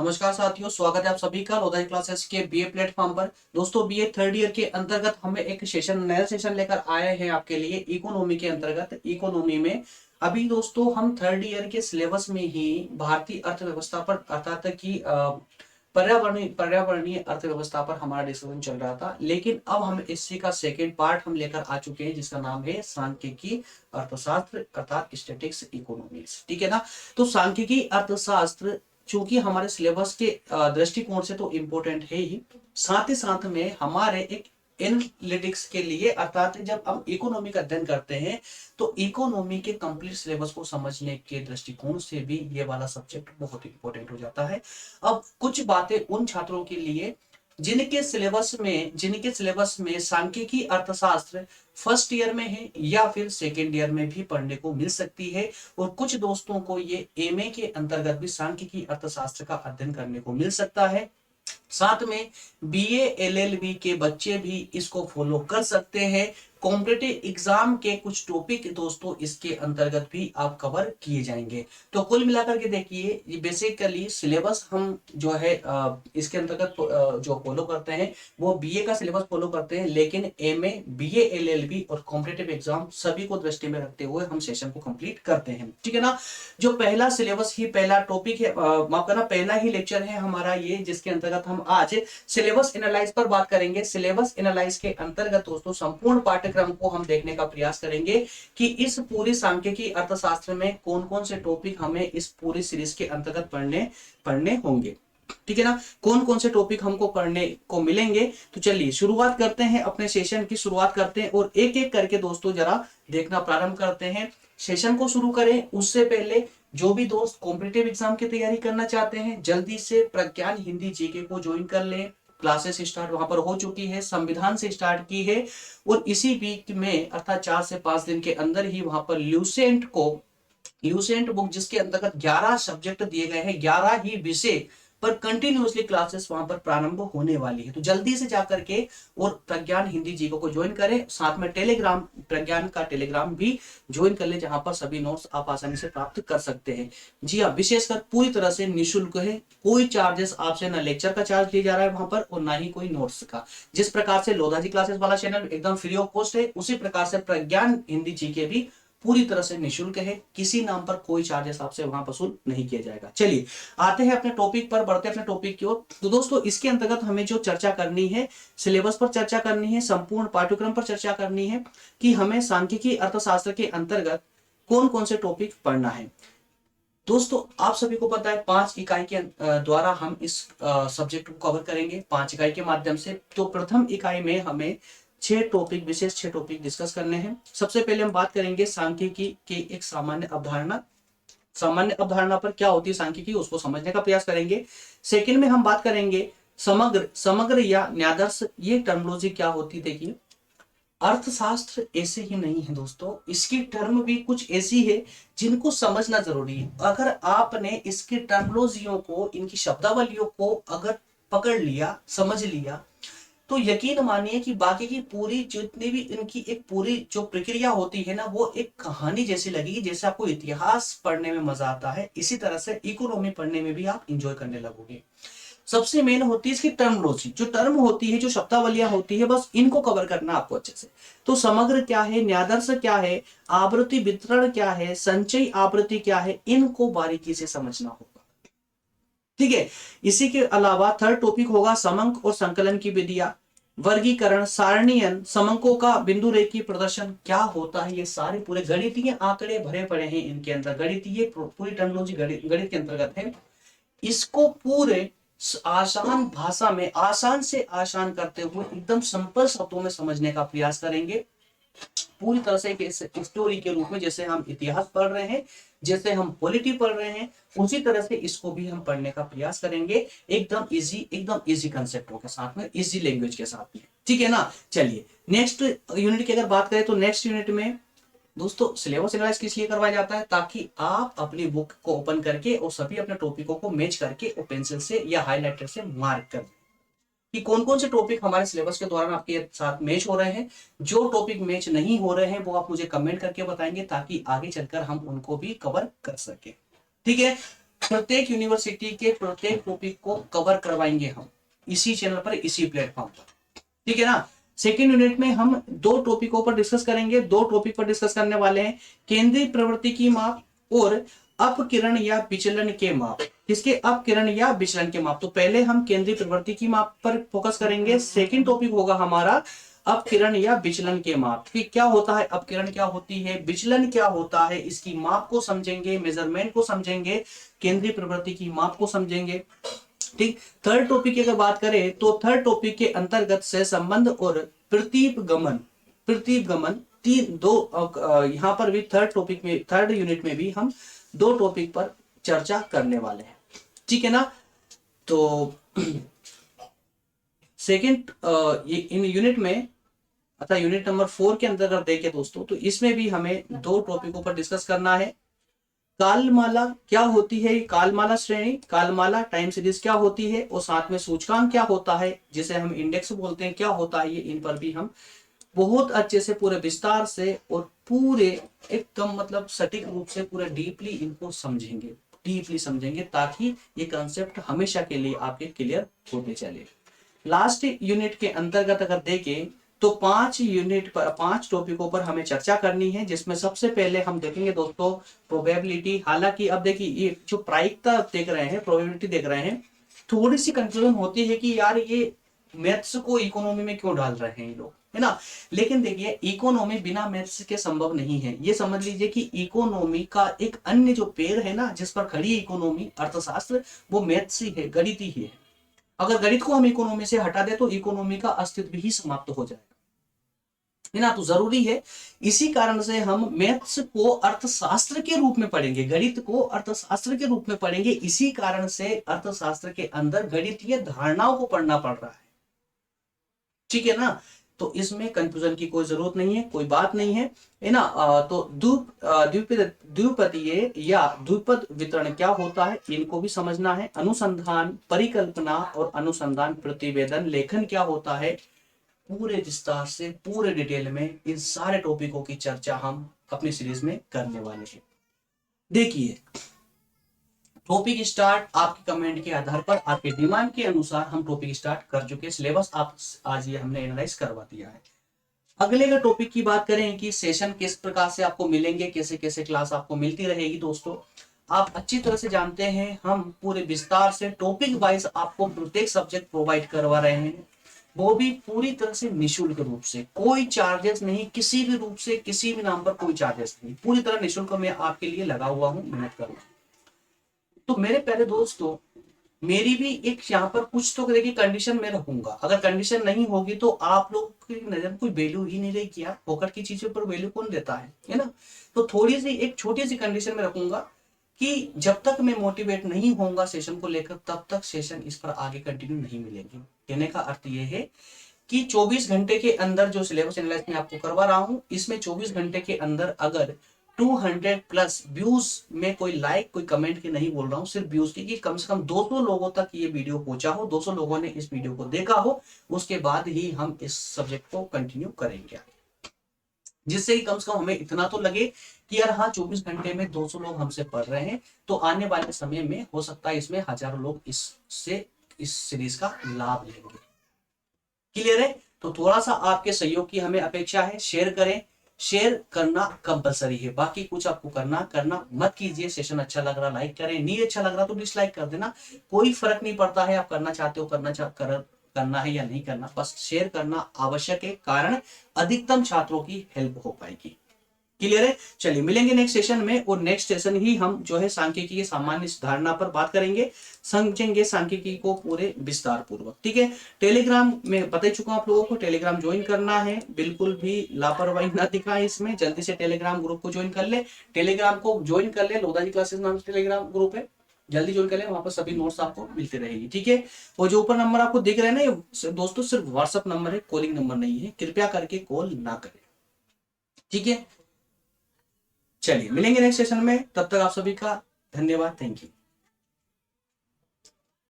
नमस्कार साथियों, स्वागत है आप सभी का लोधा क्लासेस के बीए प्लेटफॉर्म पर। दोस्तों, बीए थर्ड ईयर के अंतर्गत हमें एक नया सेशन लेकर आए हैं आपके लिए इकोनॉमी के अंतर्गत। इकोनॉमी में अभी दोस्तों हम थर्ड ईयर के सिलेबस में ही भारतीय अर्थव्यवस्था पर अर्थात की पर्यावरणीय अर्थव्यवस्था पर हमारा डिस्कशन चल रहा था, लेकिन अब हम इसी का सेकेंड पार्ट हम लेकर आ चुके हैं जिसका नाम है सांख्यिकी अर्थशास्त्र अर्थात स्टैटिक्स इकोनॉमिक्स। ठीक है ना। तो सांख्यिकी अर्थशास्त्र चूंकि हमारे सिलेबस के दृष्टिकोण से तो इम्पोर्टेंट है ही, साथ ही साथ में हमारे एक एनालिटिक्स के लिए अर्थात जब हम इकोनॉमी का अध्ययन करते हैं तो इकोनॉमी के कंप्लीट सिलेबस को समझने के दृष्टिकोण से भी ये वाला सब्जेक्ट बहुत इंपॉर्टेंट हो जाता है। अब कुछ बातें उन छात्रों के लिए जिनके सिलेबस में सांख्यिकी अर्थशास्त्र फर्स्ट ईयर में है या फिर सेकेंड ईयर में भी पढ़ने को मिल सकती है, और कुछ दोस्तों को ये एमए के अंतर्गत भी सांख्यिकी अर्थशास्त्र का अध्ययन करने को मिल सकता है। साथ में बीए एलएलबी के बच्चे भी इसको फॉलो कर सकते हैं। कॉम्पिटिटिव एग्जाम के कुछ टॉपिक दोस्तों इसके अंतर्गत भी आप कवर किए जाएंगे। तो कुल मिलाकर के देखिए, ये बेसिकली सिलेबस हम जो है इसके अंतर्गत जो फॉलो करते हैं वो बीए का सिलेबस फॉलो करते हैं, लेकिन एमए बीए एलएलबी और कॉम्पिटिटिव एग्जाम सभी को दृष्टि में रखते हुए हम सेशन को कंप्लीट करते हैं। ठीक है ना। जो पहला सिलेबस ही पहला टॉपिक है, माफ करना, पहला ही लेक्चर है हमारा ये, जिसके अंतर्गत हम आज सिलेबस एनालाइज पर बात करेंगे। सिलेबस एनालाइज के अंतर्गत दोस्तों संपूर्ण पाठ्यक्रम को हम देखने का प्रयास करेंगे कि इस पूरी सांख्यिकी अर्थशास्त्र में कौन कौन से टॉपिक हमें इस पूरी सीरीज के अंतर्गत पढ़ने होंगे। ठीक है ना। कौन कौन से टॉपिक हमको पढ़ने को मिलेंगे। तो चलिए शुरुआत करते हैं, अपने सेशन की शुरुआत करते हैं और एक एक करके दोस्तों जरा देखना प्रारंभ करते हैं। सेशन को शुरू करें उससे पहले जो भी दोस्त कॉम्पिटिटिव एग्जाम की तैयारी करना चाहते हैं जल्दी से प्रज्ञान हिंदी जीके को ज्वाइन कर लें। क्लासेस स्टार्ट वहां पर हो चुकी है, संविधान से स्टार्ट की है, और इसी वीक में अर्थात 4 से 5 दिन के अंदर ही वहां पर ल्यूसेंट बुक जिसके अंतर्गत 11 सब्जेक्ट दिए गए हैं, 11 ही विषय पर कंटिन्यूअसली क्लासेस वहां पर प्रारंभ होने वाली है। तो जल्दी से जाकर के और प्रज्ञान हिंदी जी को ज्वाइन करें। साथ में टेलीग्राम, प्रज्ञान का टेलीग्राम भी ज्वाइन कर ले, जहां पर सभी नोट्स आप आसानी से प्राप्त कर सकते हैं। जी हाँ, विशेषकर पूरी तरह से निःशुल्क है, कोई चार्जेस आपसे ना लेक्चर का चार्ज लिया जा रहा है वहां पर और ना ही कोई नोट्स का। जिस प्रकार से लोधा जी क्लासेस वाला चैनल एकदम फ्री ऑफ कॉस्ट है, उसी प्रकार से प्रज्ञान हिंदी जी के भी पूरी तरह से निःशुल्क है, किसी नाम पर कोई चार्जेस आपसे वहां वसूल नहीं किया जाएगा। चलिए आते हैं अपने टॉपिक पर, बढ़ते हैं अपने टॉपिक की ओर। तो दोस्तों इसके अंतर्गत हमें जो चर्चा करनी है, सिलेबस पर चर्चा करनी है, संपूर्ण पाठ्यक्रम पर चर्चा करनी है कि हमें सांख्यिकी अर्थशास्त्र के अंतर्गत कौन कौन से टॉपिक पढ़ना है। दोस्तों आप सभी को पता है 5 इकाई के द्वारा हम इस सब्जेक्ट को कवर करेंगे, 5 इकाई के माध्यम से। तो प्रथम इकाई में हमें 6 टॉपिक डिस्कस करने हैं। सबसे पहले हम बात करेंगे सांख्यिकी की एक सामान्य अवधारणा पर, क्या होती है सांख्यिकी, उसको समझने का प्रयास करेंगे। सेकंड में हम बात करेंगे समग्र या न्यादर्श, ये टर्मिनोलॉजी क्या होती है। देखिए अर्थशास्त्र ऐसे ही नहीं है दोस्तों, इसकी टर्म भी कुछ ऐसी है जिनको समझना जरूरी है। अगर आपने इसकी टर्मिनोलॉजियों को, इनकी शब्दावलियों को अगर पकड़ लिया, समझ लिया, तो यकीन मानिए कि बाकी की पूरी जितनी भी इनकी एक पूरी जो प्रक्रिया होती है ना, वो एक कहानी जैसी लगेगी। जैसे आपको इतिहास पढ़ने में मजा आता है, इसी तरह से इकोनॉमी पढ़ने में भी आप इंजॉय करने लगोगे। सबसे मेन होती है इसकी टर्मिनोलॉजी, जो टर्म होती है, जो शब्दावलियां होती है, बस इनको कवर करना आपको अच्छे से। तो समग्र क्या है, न्यादर्श क्या है, आवृत्ति वितरण क्या है, संचयी आवृत्ति क्या है, इनको बारीकी से समझना होगा। ठीक है। इसी के अलावा थर्ड टॉपिक होगा समंक और संकलन की विधियां, वर्गीकरण, सारणीयन, समंकों का बिंदु रेखीय प्रदर्शन क्या होता है, ये सारे पूरे गणितीय आंकड़े भरे पड़े हैं इनके अंदर। गणितीय पूरी टर्मिनोलॉजी गणित के अंतर्गत है। इसको पूरे आसान भाषा में, आसान से आसान करते हुए एकदम सिंपल शब्दों में समझने का प्रयास करेंगे, पूरी तरह से एक स्टोरी के रूप में। जैसे हम इतिहास पढ़ रहे हैं, जैसे हम पॉलिटी पढ़ रहे हैं, उसी तरह से इसको भी हम पढ़ने का प्रयास करेंगे, एकदम इजी कंसेप्टों के साथ में, इजी लैंग्वेज के साथ में। ठीक है ना। चलिए नेक्स्ट यूनिट की अगर बात करें तो नेक्स्ट यूनिट में दोस्तों सिलेबस एनालाइज किस लिए करवाया जाता है, ताकि आप अपनी बुक को ओपन करके और सभी अपने टॉपिकों को मैच करके और पेंसिल से या हाइलाइटर से मार्क कर कि कौन कौन से टॉपिक हमारे सिलेबस के दौरान आपके साथ मैच हो रहे हैं। जो टॉपिक मैच नहीं हो रहे हैं वो आप मुझे कमेंट करके बताएंगे, ताकि आगे चलकर हम उनको भी कवर कर सके। ठीक है। प्रत्येक यूनिवर्सिटी के प्रत्येक टॉपिक को कवर करवाएंगे हम इसी चैनल पर, इसी प्लेटफॉर्म पर, ठीक है ना। सेकेंड यूनिट में हम दो टॉपिकों पर डिस्कस करेंगे, दो टॉपिक पर डिस्कस करने वाले हैं, केंद्रीय प्रवृत्ति की माप और अपकिरण या विचलन के माप। किसके? अपकिरण या विचलन के माप। तो पहले हम केंद्रीय प्रवृत्ति की माप पर फोकस करेंगे, सेकंड टॉपिक होगा हमारा अपकिरण या विचलन के माप कि क्या होता है, अपकिरण क्या होती है, विचलन क्या होता है, इसकी माप को समझेंगे, मेजरमेंट को समझेंगे, केंद्रीय प्रवृत्ति की माप को समझेंगे, ठीक। थर्ड टॉपिक की अगर बात करें तो थर्ड टॉपिक के अंतर्गत से संबंध और प्रतीप गमन, तीन दो यहां पर भी थर्ड टॉपिक में, थर्ड यूनिट में भी हम दो टॉपिक पर चर्चा करने वाले हैं, ठीक है ना। तो सेकंड इन यूनिट में अतः यूनिट नंबर 4 के अंतर्गत देखें दोस्तों, तो इसमें भी हमें दो टॉपिकों पर डिस्कस करना है। कालमाला क्या होती है, कालमाला श्रेणी, कालमाला टाइम सीरीज क्या होती है, और साथ में सूचकांक क्या होता है जिसे हम इंडेक्स बोलते हैं, क्या होता है ये, इन पर भी हम बहुत अच्छे से पूरे विस्तार से और पूरे एकदम मतलब सटीक रूप से पूरे डीपली इनको समझेंगे ताकि ये कंसेप्ट हमेशा के लिए आपके क्लियर होते चले। लास्ट यूनिट के अंतर्गत अगर देखें तो 5 टॉपिकों पर हमें चर्चा करनी है, जिसमें सबसे पहले हम देखेंगे दोस्तों प्रोबेबिलिटी। हालांकि अब देखिए ये जो प्रायिकता देख रहे हैं, प्रोबेबिलिटी देख रहे हैं, थोड़ी सी कंफ्यूजन होती है कि यार ये मैथ्स को इकोनॉमी में क्यों डाल रहे हैं ये लोग, है ना। लेकिन देखिए इकोनॉमी बिना मैथ्स के संभव नहीं है। ये समझ लीजिए कि इकोनॉमी का एक अन्य जो पैर है ना, जिस पर खड़ी है इकोनॉमी, अर्थशास्त्र, वो मैथ्स ही है, गणित ही है। अगर गणित को हम इकोनॉमी से हटा दे तो इकोनॉमी का अस्तित्व ही समाप्त हो जाएगा, है ना। तो जरूरी है, इसी कारण से हम मैथ्स को अर्थशास्त्र के रूप में पढ़ेंगे, गणित को अर्थशास्त्र के रूप में पढ़ेंगे। इसी कारण से अर्थशास्त्र के अंदर गणितीय धारणाओं को पढ़ना पड़ रहा है, ठीक है ना। तो इसमें कंफ्यूजन की कोई जरूरत नहीं है, कोई बात नहीं है ना। तो द्विपदीय या द्विपद वितरण क्या होता है, इनको भी समझना है। अनुसंधान, परिकल्पना और अनुसंधान प्रतिवेदन लेखन क्या होता है, पूरे विस्तार से, पूरे डिटेल में इन सारे टॉपिकों की चर्चा हम अपनी सीरीज में करने वाले हैं। देखिए टॉपिक स्टार्ट आपके कमेंट के आधार पर, आपके डिमांड के अनुसार हम टॉपिक स्टार्ट कर चुके हैं। सिलेबस आप आज ये हमने एनालाइज करवा दिया है। अगले का टॉपिक की बात करें कि सेशन किस प्रकार से आपको मिलेंगे, कैसे कैसे क्लास आपको मिलती रहेगी। दोस्तों आप अच्छी तरह से जानते हैं हम पूरे विस्तार से टॉपिक वाइज आपको प्रत्येक सब्जेक्ट प्रोवाइड करवा रहे हैं, वो भी पूरी तरह से निःशुल्क रूप से, कोई चार्जेस नहीं, किसी भी रूप से, किसी भी नाम पर कोई चार्जेस नहीं, पूरी तरह निःशुल्क मैं आपके लिए लगा हुआ हूँ, मेहनत करूँ। तो मेरे प्यारे दोस्तों, मेरी भी एक यहाँ पर कुछ तो देखिए कंडीशन मैं रखूंगा। अगर कंडीशन नहीं होगी तो आप लोग की नजर में कोई वैल्यू ही नहीं रहेगी यार, फोकट की चीजों पर वैल्यू कौन देता है ना। तो थोड़ी सी एक छोटी सी कंडीशन में रखूंगा कि जब तक मैं मोटिवेट नहीं होऊंगा सेशन को लेकर, तब तक सेशन इस पर आगे कंटिन्यू नहीं मिलेंगे। कहने का अर्थ ये है कि 24 घंटे के अंदर जो सिलेबस एनालाइज मैं आपको करवा रहा हूं, इसमें 24 घंटे के अंदर अगर 200 प्लस व्यूज में, कोई लाइक कोई कमेंट की नहीं बोल रहा हूं, सिर्फ व्यूज की, कि कम से कम 200 लोगों तक ये वीडियो पहुंचा हो, 200 लोगों ने इस वीडियो को देखा हो, उसके बाद ही हम इस सब्जेक्ट को कंटिन्यू करेंगे, जिससे कि कम से कम हमें इतना तो लगे कि यार हाँ 24 घंटे में 200 लोग हमसे पढ़ रहे हैं, तो आने वाले समय में हो सकता है इसमें हजारों लोग इससे, इस सीरीज का लाभ लेंगे। क्लियर है। तो थोड़ा सा आपके सहयोग की हमें अपेक्षा है, शेयर करें, शेयर करना कंपलसरी है, बाकी कुछ आपको करना मत कीजिए। सेशन अच्छा लग रहा लाइक करें, नहीं अच्छा लग रहा तो डिसलाइक कर देना, कोई फर्क नहीं पड़ता है। आप करना चाहते हो करना है या नहीं करना, बस शेयर करना आवश्यक है, कारण अधिकतम छात्रों की हेल्प हो पाएगी। क्लियर है। चलिए मिलेंगे नेक्स्ट सेशन में, और नेक्स्ट सेशन ही हम जो है सांख्यिकी की सामान्य धारणा पर बात करेंगे, समझेंगे सांख्यिकी को पूरे विस्तार पूर्वक, ठीक है। टेलीग्राम में बता चुका हूं आप लोगों को, टेलीग्राम ज्वाइन करना है, बिल्कुल भी लापरवाही ना दिखाएं इसमें, जल्दी से टेलीग्राम ग्रुप को ज्वाइन कर ले। टेलीग्राम को ज्वाइन कर ले, लोधाजी क्लासेस नाम से टेलीग्राम ग्रुप है, जल्दी ज्वाइन कर ले, वहां पर सभी नोट्स आपको मिलते रहेगी, ठीक है। और जो ऊपर नंबर आपको दिख रहे हैं ना, ये दोस्तों सिर्फ व्हाट्सएप नंबर है, कॉलिंग नंबर नहीं है, कृपया करके कॉल ना करें, ठीक है। चलिए मिलेंगे नेक्स्ट सेशन में, तब तक आप सभी का धन्यवाद, थैंक यू।